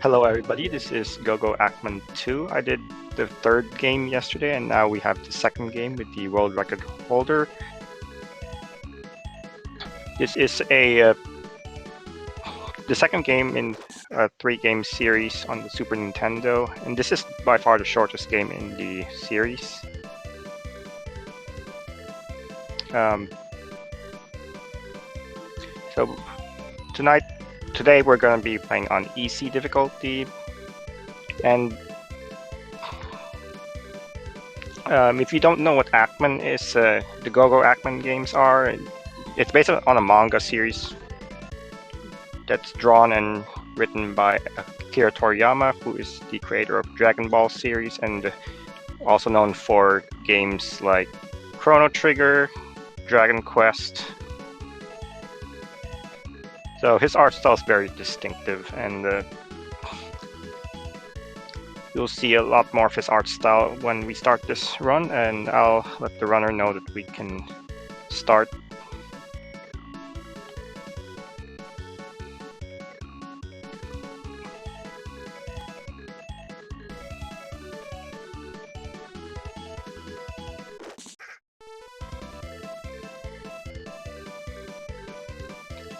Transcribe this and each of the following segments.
Hello everybody, this is GoGo Ackman 2. I did the third game yesterday and now we have the second game with the world record holder. This is the second game in a 3-game series on the Super Nintendo, and this is by far the shortest game in the series. So today we're going to be playing on easy difficulty, and if you don't know what Ackman is, the GoGo Ackman games are, it's based on a manga series that's drawn and written by Akira Toriyama, who is the creator of Dragon Ball series and also known for games like Chrono Trigger, Dragon Quest. So his art style is very distinctive, and you'll see a lot more of his art style when we start this run, and I'll let the runner know that we can start.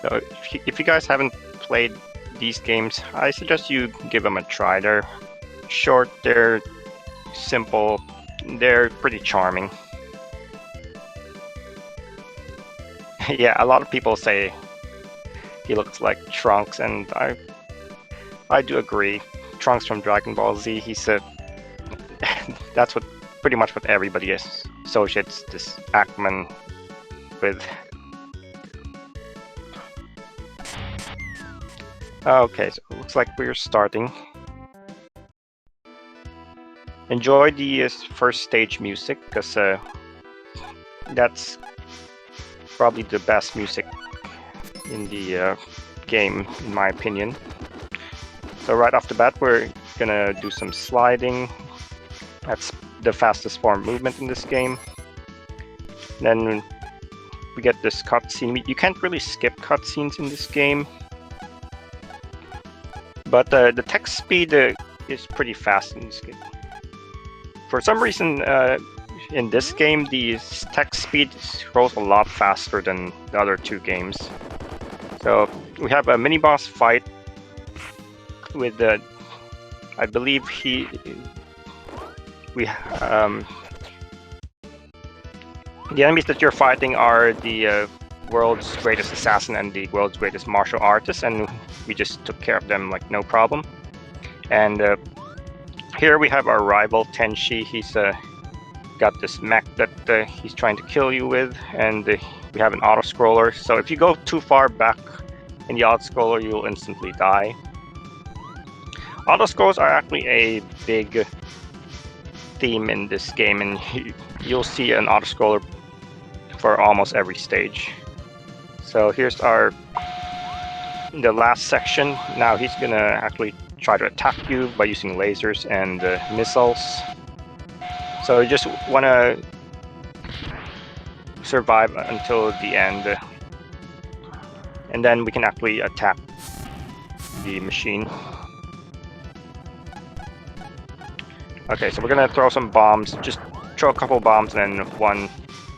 So if you guys haven't played these games, I suggest you give them a try. They're short, they're simple, they're pretty charming. Yeah, a lot of people say he looks like Trunks, and I do agree. Trunks from Dragon Ball Z, he's a that's pretty much what everybody associates this Ackman with. Okay, so it looks like we're starting. Enjoy the first stage music, because that's probably the best music in the game, in my opinion. So right off the bat, we're gonna do some sliding. That's the fastest form of movement in this game. Then we get this cutscene. You can't really skip cutscenes in this game, but the text speed is pretty fast in this game. For some reason, in this game, the text speed rolls a lot faster than the other two games. So we have a mini-boss fight with I believe the enemies that you're fighting are the world's greatest assassin and the world's greatest martial artist, and we just took care of them like no problem. And here we have our rival Tenshi. He's got this mech that he's trying to kill you with, and we have an auto-scroller. So if you go too far back in the auto-scroller, you'll instantly die. Auto-scrolls are actually a big theme in this game, and you'll see an auto-scroller for almost every stage. So here's the last section. Now he's gonna actually try to attack you by using lasers and missiles. So you just want to survive until the end, and then we can actually attack the machine. Okay, so we're gonna throw some bombs. Just throw a couple bombs and then one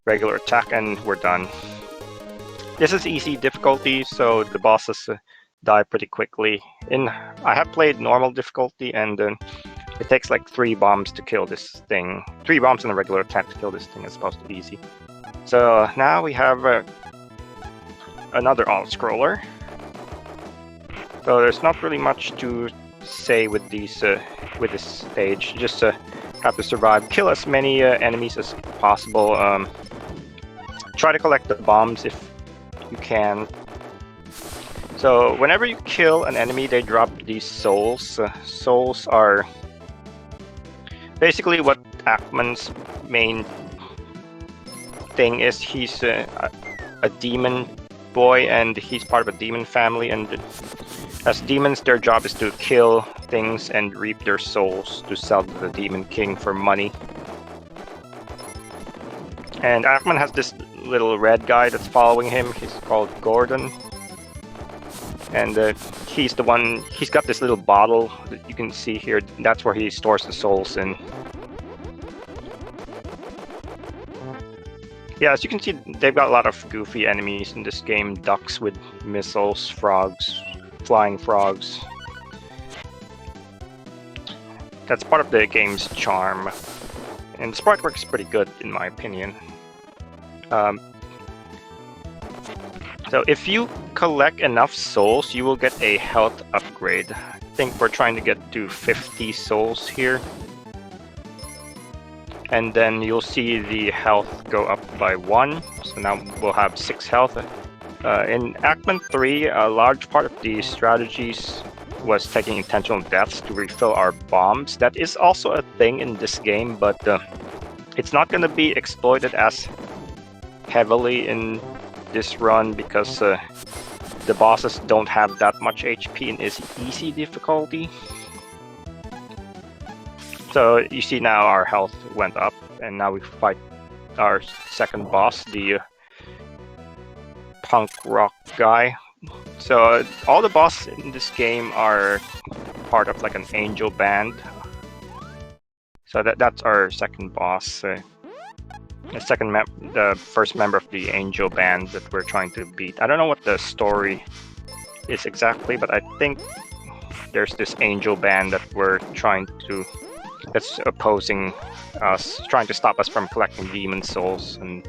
regular attack, and we're done. This is easy difficulty, so the bosses die pretty quickly. I have played normal difficulty, and it takes like 3 bombs to kill this thing. 3 bombs and a regular attack to kill this thing is supposed to be easy. So now we have another auto-scroller. So there's not really much to say with this stage. You just have to survive. Kill as many enemies as possible. Try to collect the bombs if you can. So whenever you kill an enemy, they drop these souls. Souls are basically what Ackman's main thing is. He's a demon boy, and he's part of a demon family, and as demons, their job is to kill things and reap their souls to sell to the Demon King for money. And Ackman has this little red guy that's following him. He's called Gordon. And he's the one. He's got this little bottle that you can see here. That's where he stores the souls in. Yeah, as you can see, they've got a lot of goofy enemies in this game. Ducks with missiles, frogs, flying frogs. That's part of the game's charm. And the sprite work is pretty good, in my opinion. So if you collect enough souls, you will get a health upgrade. I think we're trying to get to 50 souls here. And then you'll see the health go up by 1. So now we'll have 6 health. In Ackman 3, a large part of the strategies was taking intentional deaths to refill our bombs. That is also a thing in this game, but it's not going to be exploited as heavily in this run because the bosses don't have that much HP and is easy difficulty. So you see now our health went up, and now we fight our second boss, the punk rock guy. So all the bosses in this game are part of like an angel band. So that's our second boss. The first member of the angel band that we're trying to beat. I don't know what the story is exactly, but I think there's this angel band that we're trying to, that's opposing us, trying to stop us from collecting demon souls. And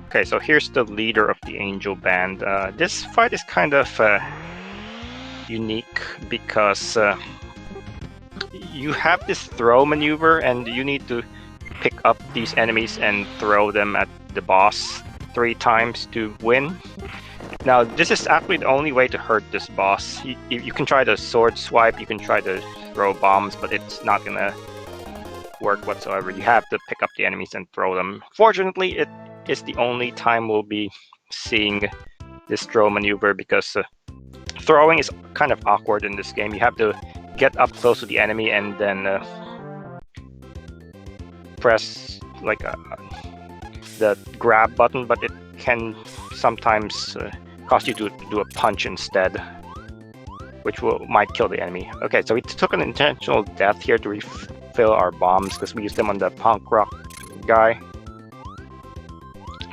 okay, so here's the leader of the angel band. This fight is kind of unique because you have this throw maneuver, and you need to pick up these enemies and throw them at the boss 3 times to win. Now, this is actually the only way to hurt this boss. You can try to sword swipe, you can try to throw bombs, but it's not gonna work whatsoever. You have to pick up the enemies and throw them. Fortunately, it is the only time we'll be seeing this throw maneuver, because throwing is kind of awkward in this game. You have to get up close to the enemy and then press like the grab button, but it can sometimes cause you to do a punch instead, which might kill the enemy. Okay, so we took an intentional death here to refill our bombs because we used them on the punk rock guy.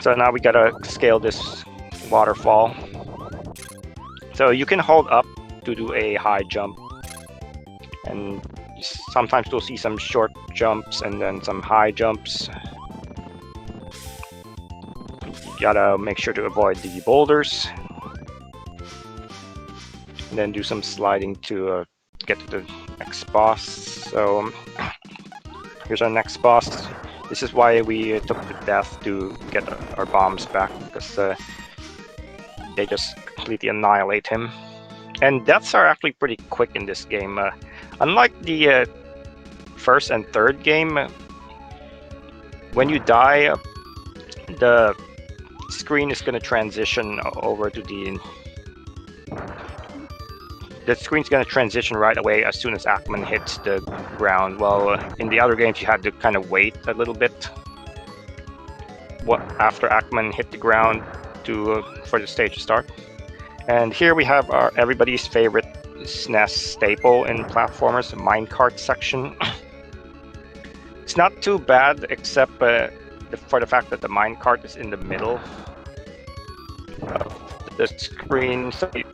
So now we gotta scale this waterfall. So you can hold up to do a high jump, and sometimes you'll see some short jumps and then some high jumps. You gotta make sure to avoid the boulders, and then do some sliding to get to the next boss. So here's our next boss. This is why we took the death to get our bombs back, because they just completely annihilate him. And deaths are actually pretty quick in this game. Unlike the first and third game, when you die, the screen is going to transition over to the screen's going to transition right away as soon as Ackman hits the ground. Well, in the other games you had to kind of wait a little bit after Ackman hit the ground for the stage to start. And here we have everybody's favorite SNES staple in platformers, the minecart section. It's not too bad, except for the fact that the minecart is in the middle of the screen, so you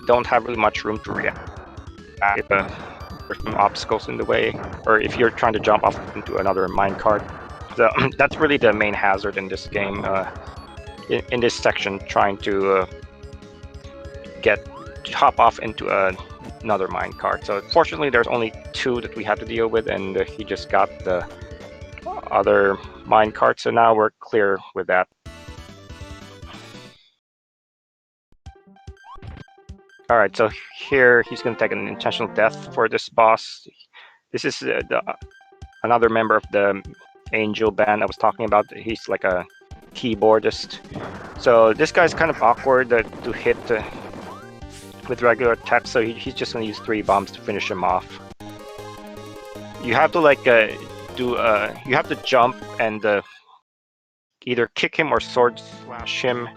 don't have really much room to react if there's some obstacles in the way, or if you're trying to jump off into another minecart. So that's really the main hazard in this game, in this section, trying to hop off into another minecart. So fortunately there's only 2 that we had to deal with, and he just got the other minecart, so now we're clear with that. Alright, so here he's going to take an intentional death for this boss. This is another member of the angel band I was talking about. He's like a keyboardist. So this guy's kind of awkward to hit with regular attacks, so he's just going to use 3 bombs to finish him off. You have to you have to jump and either kick him or sword slash him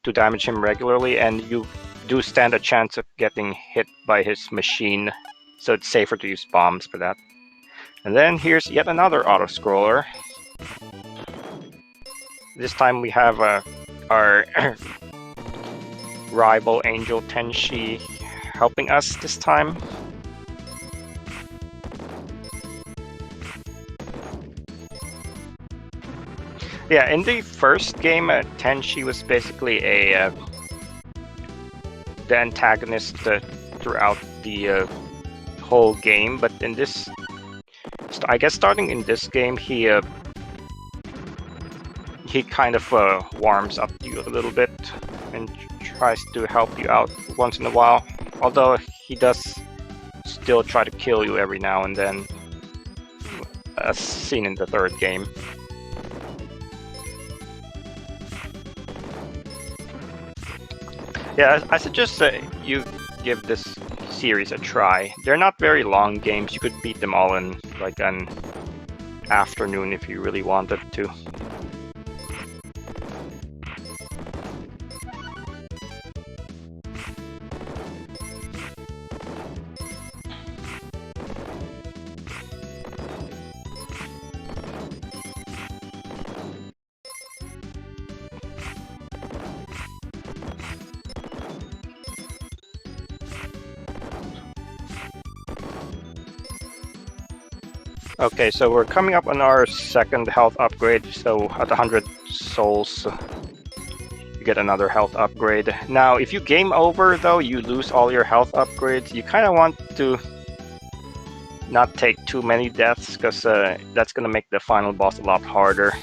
to damage him regularly, and you do stand a chance of getting hit by his machine, so it's safer to use bombs for that. And then here's yet another auto-scroller. This time we have our rival Angel Tenshi helping us this time. Yeah, in the first game, Tenshi was basically the antagonist throughout the whole game, but in this, I guess starting in this game, he kind of warms up to you a little bit and tries to help you out once in a while, although he does still try to kill you every now and then, as seen in the third game. Yeah, I suggest that you give this series a try. They're not very long games. You could beat them all in like an afternoon if you really wanted to. Okay, so we're coming up on our second health upgrade, so at 100 souls, you get another health upgrade. Now, if you game over, though, you lose all your health upgrades. You kind of want to not take too many deaths, because that's going to make the final boss a lot harder.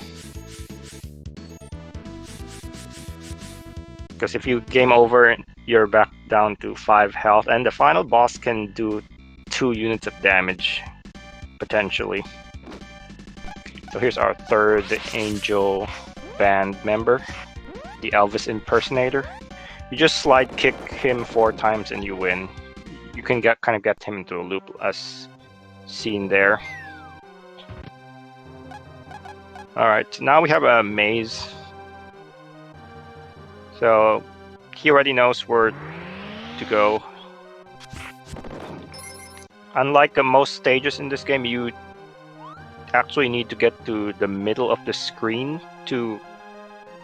Because if you game over, you're back down to 5 health, and the final boss can do 2 units of damage. Potentially. So here's our third Angel Band member, the Elvis Impersonator. You just slide kick him 4 times and you win. You can kind of get him into a loop as seen there. Alright, now we have a maze. So he already knows where to go. Unlike most stages in this game, you actually need to get to the middle of the screen to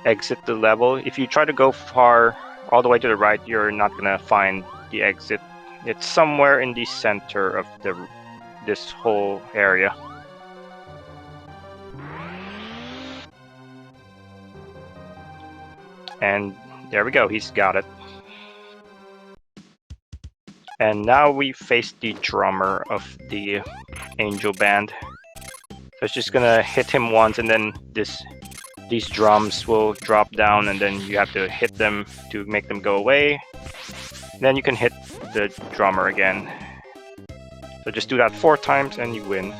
exit the level. If you try to go far all the way to the right, you're not gonna find the exit. It's somewhere in the center of this whole area. And there we go, he's got it. And now we face the drummer of the Angel Band. So it's just gonna hit him once, and then these drums will drop down, and then you have to hit them to make them go away. Then you can hit the drummer again. So just do that 4 times and you win.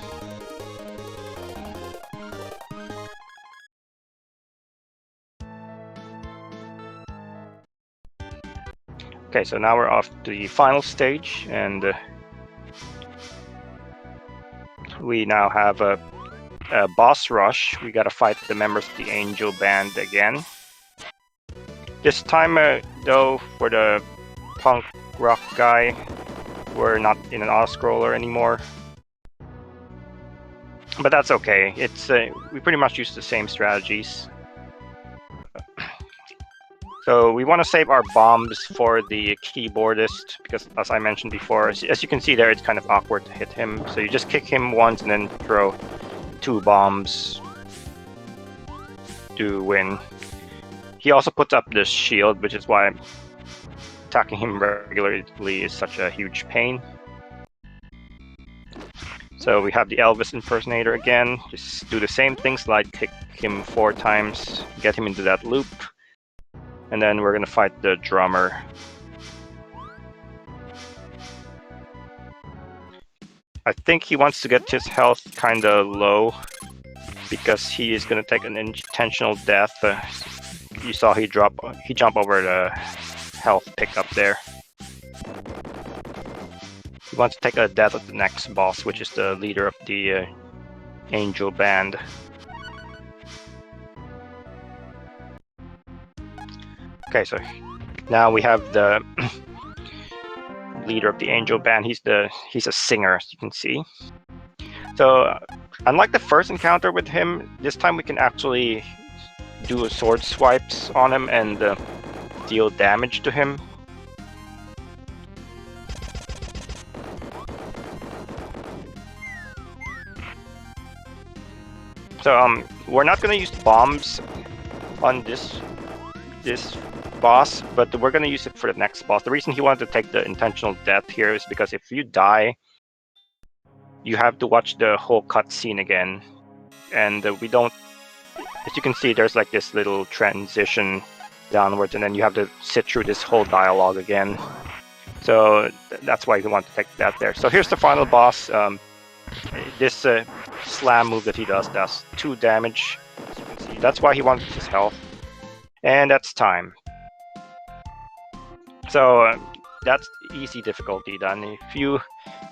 Okay, so now we're off to the final stage, and we now have a boss rush. We gotta fight the members of the Angel Band again. This time, though, for the punk rock guy, we're not in an auto-scroller anymore. But that's okay. It's we pretty much use the same strategies. So we want to save our bombs for the keyboardist, because as I mentioned before, as you can see there, it's kind of awkward to hit him. So you just kick him once and then throw 2 bombs to win. He also puts up this shield, which is why attacking him regularly is such a huge pain. So we have the Elvis Impersonator again. Just do the same thing, slide kick him 4 times, get him into that loop. And then we're gonna fight the drummer. I think he wants to get his health kinda low, because he is gonna take an intentional death. You saw he jump over the health pickup there. He wants to take a death at the next boss, which is the leader of the Angel Band. Okay, so now we have the leader of the Angel Band. He's a singer, as you can see. So unlike the first encounter with him, this time we can actually do sword swipes on him and deal damage to him. So we're not gonna use bombs on this boss, but we're gonna use it for the next boss. The reason he wanted to take the intentional death here is because if you die, you have to watch the whole cutscene again, and we don't. As you can see, there's like this little transition downwards, and then you have to sit through this whole dialogue again. So that's why he wanted to take that there. So here's the final boss. This slam move that he does 2 damage. As you can see, that's why he wanted his health. And that's time. So that's easy difficulty done. If you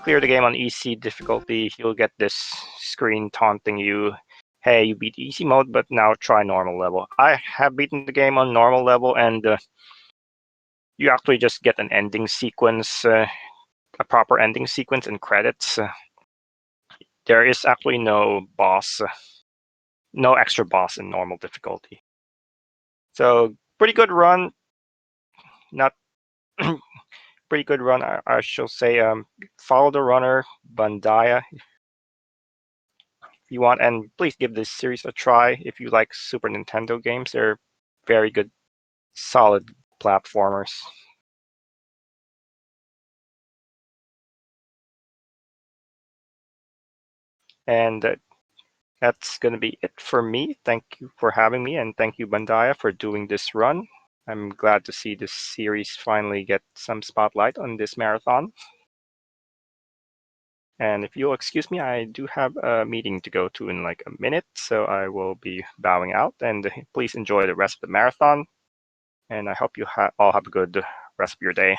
clear the game on easy difficulty, you'll get this screen taunting you. Hey, you beat easy mode, but now try normal level. I have beaten the game on normal level, and you actually just get an ending sequence, a proper ending sequence and credits. There is actually no boss, no extra boss in normal difficulty. So pretty good run. Not pretty good run, I shall say. Follow the runner, Bandaia, if you want, and please give this series a try if you like Super Nintendo games. They're very good, solid platformers. And that's going to be it for me. Thank you for having me, and thank you, Bandaia, for doing this run. I'm glad to see this series finally get some spotlight on this marathon. And if you'll excuse me, I do have a meeting to go to in like a minute, so I will be bowing out. And please enjoy the rest of the marathon. And I hope you all have a good rest of your day.